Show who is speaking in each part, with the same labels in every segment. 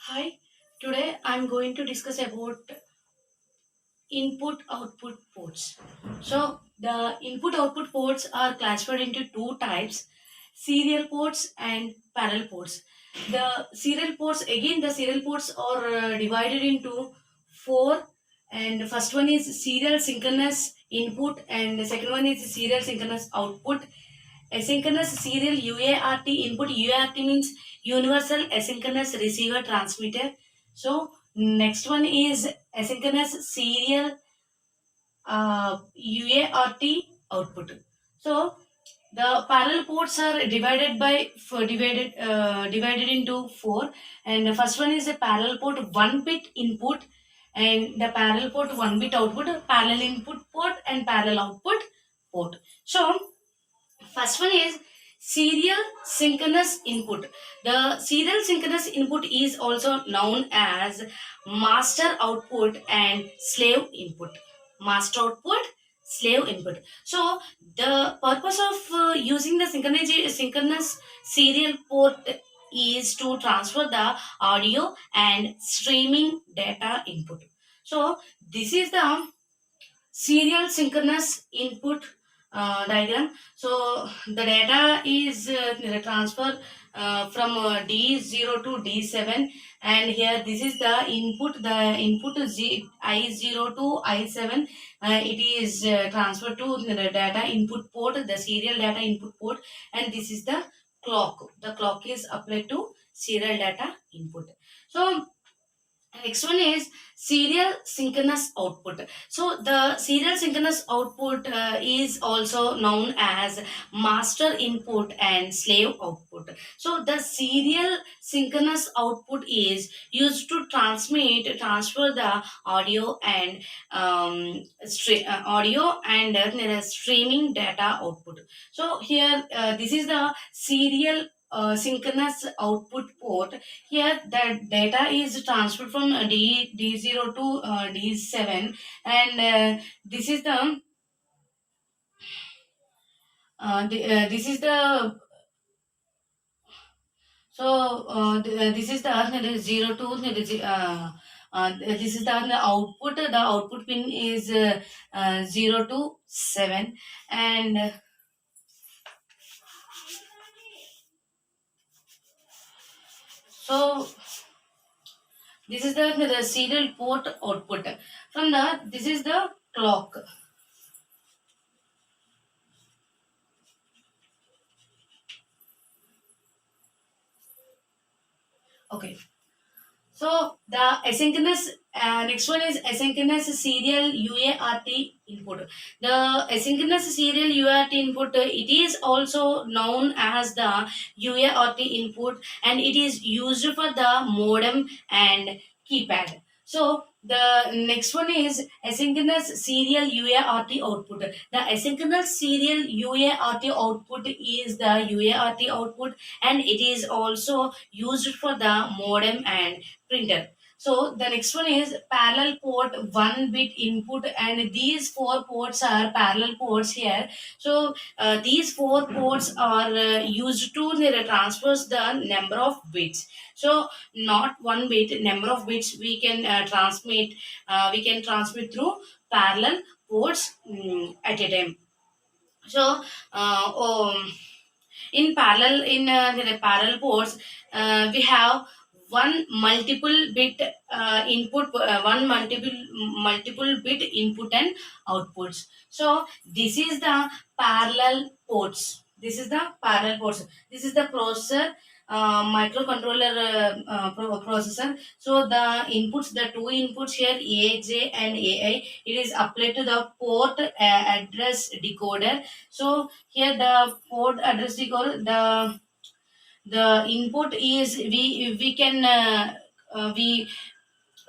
Speaker 1: Hi, today I'm going to discuss about input output ports. So the input output ports are classified into two types, serial ports and parallel ports. The serial ports are divided into four, and the first one is serial synchronous input and the second one is serial synchronous output. Asynchronous serial UART input. UART means universal asynchronous receiver transmitter. So next one is asynchronous serial UART output. So the parallel ports are divided into four, and the first one is a parallel port 1 bit input, and the parallel port 1 bit output, parallel input port, and parallel output port. So first one is serial synchronous input. The serial synchronous input is also known as master output and slave input. Master output, slave input. So the purpose of using the synchronous serial port is to transfer the audio and streaming data input. So this is the serial synchronous input diagram. So the data is transferred from D0 to D7, and here this is the input. The input is I0 to I7. It is transferred to the data input port, the serial data input port, and this is the clock. The clock is applied to serial data input. So next one is serial synchronous output. So the serial synchronous output is also known as master input and slave output. So the serial synchronous output is used to transfer the audio and streaming data output. So here this is the serial synchronous output port. Here the data is transferred from D0 to D7, and this is the this is the 0 to this is the output. The output pin is 0 to 7, and so this is the serial port output. From the this is the clock. Okay. So the asynchronous next one is asynchronous serial UART input. The asynchronous serial UART input, it is also known as the UART input, and it is used for the modem and keypad. So the next one is asynchronous serial UART output. The asynchronous serial UART output is the UART output, and it is also used for the modem and printer. So the next one is parallel port 1 bit input, and these four ports are parallel ports here. So these four ports are used to transfers the number of bits. So not 1 bit, number of bits we can transmit through parallel ports at a time. So in the parallel ports we have one multiple bit input, one multiple bit input and outputs. So this is the parallel ports. This is the processor, microcontroller processor. So the inputs, the two inputs here, AJ and AI, it is applied to the port address decoder. So here the port address decoder, the input is we can we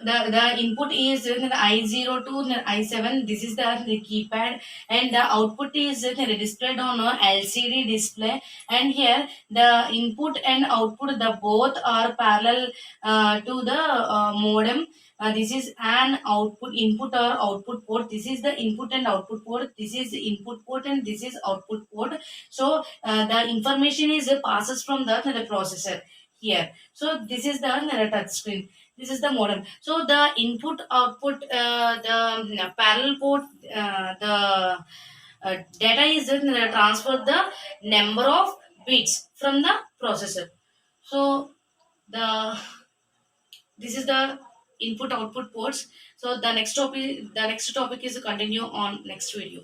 Speaker 1: the input is I0 to I7. This is the keypad, and the output is displayed on a LCD display. And here the input and output, the both are parallel to the modem. This is an output input or output port. This is the input and output port. This is input port and this is output port. So the information is passes from the processor. here. So this is the touch screen. This is the modem. So the input output, the parallel port, the data is transfer the number of bits from the processor. So the this is the input output ports. So the next topic is continue on next video.